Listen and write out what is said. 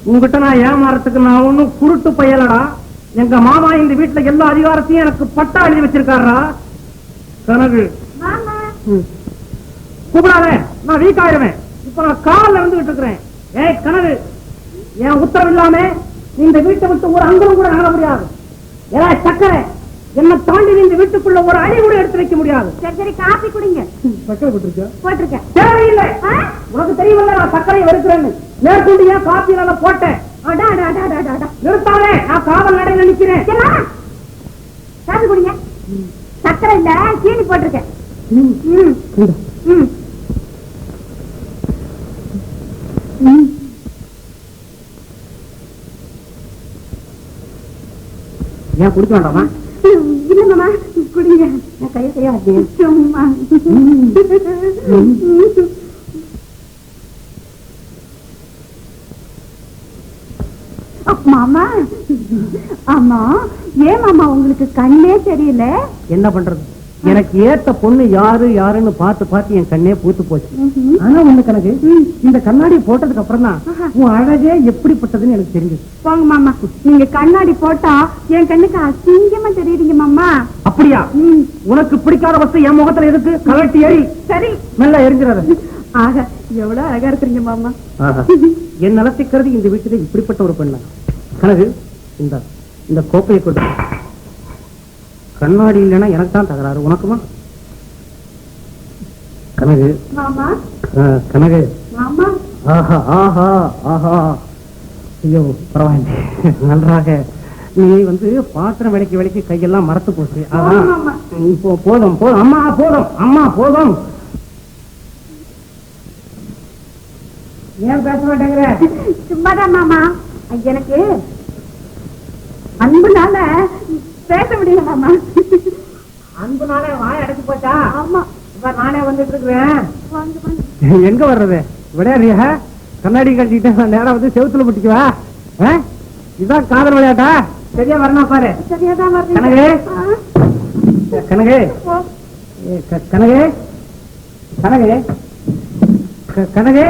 உங்ககிட்ட நான் ஏமாறதுக்கு நான் ஒண்ணும் குருட்டு பையலடா. எங்க மாமா இந்த வீட்டுல எல்லா அதிகாரத்தையும் எனக்கு பட்டா எழுதி வச்சிருக்காரா. கனகு கூப்பிடாத, நான் வீக் ஆயிடுவேன். இப்ப நான் காலில் வந்துகிட்டு இருக்கிறேன். ஏய் கனகு, என் உத்தரவு இல்லாம இந்த வீட்டை விட்டு ஒரு அங்குலம் கூட நகர முடியாது. ஏதா சக்கரை என்ன தாண்டி இந்த வீட்டுக்குள்ள ஒரு அடி கூட எடுத்து வைக்க முடியாது. சரி சரி, காப்பி குடிங்க. சக்கரை போட்டிருக்கேன். தேவையில்லை. உனக்கு தெரியுமில்ல நான் சக்கரையை வெறுக்கிறேன்னு. மேற்கொண்டு ஏன் காப்பி நல்லா போட்டேன். நிறுத்தாலே, நான் காவல் நடையில நிக்கிறேன். காப்பி குடிங்க. சக்கரை இல்ல, சீனி போட்டிருக்கேன். ஏன் குடிக்க வேண்டாமா? இல்ல மாமா, குடிங்க. நான் கையை சரியா சும்மா. மாமா, ஆமா ஏன் மாமா உங்களுக்கு கண்ணே தெரியல? என்ன பண்றது, எனக்கு ஏத்த பொண்ணு யாரு யாருன்னு பார்த்து பார்த்து என் கண்ணே பூத்து போச்சு. ஆனா ஒண்ணு கணக்கு, இந்த கண்ணாடி போட்டதுக்கு அப்புறம் தான் உன் அழகே எப்படிப்பட்டதுன்னு எனக்கு தெரிஞ்சது. போங்க மாமா, நீங்க கண்ணாடி போட்டா என் கண்ணுக்கு அசிங்கமா தெரியுறீங்க மாமா. அப்படியா? உனக்கு பிடிக்காத வஸ்து என் முகத்துல எதுக்கு? கலட்டி எரி. சரி, நல்லா எரிஞ்சிடாத. ஆக எவ்வளவு அழகா இருக்கிறீங்க மாமா. என் நிலத்திக்கிறது இந்த வீட்டுல இப்படிப்பட்ட ஒரு பெண்ணா? கனகு, இந்த கோப்பையை கொடு. கண்ணாடி இல்லைன்னா எனக்கு தான் தகராறு, உனக்குமா? கனகு மாமா, கனகு. மாமா, ஆஹா ஆஹா ஆஹா, ஐயோ பரவாயில்லை, நன்றாக. நீ பாத்திரம் விலைக்கு கையெல்லாம் மரத்து போச்சு. அதான் இப்போ போதும் போதும் அம்மா, போதும் அம்மா, போதும். ஏன் பேச மாட்டேங்கிற? சும்மாதான் மாமா, எனக்கு அன்புனால பேச முடியல மாமா. அன்புனால வாய் அடைச்சு போச்சா? ஆமா, நானே வந்துட்டு இருக்கிறேன். எங்க வர்றது? விளையாடுறியா? கண்ணாடி கட்டிட்டு நேரம் செவுத்துல முட்டிக்குவா? இதுதான் காதல் விளையாட்டா? சரியா வரணும் பாரு. சரியாதான் வருது. கனகே, கனகே, கனகே, கனகே, கனகே.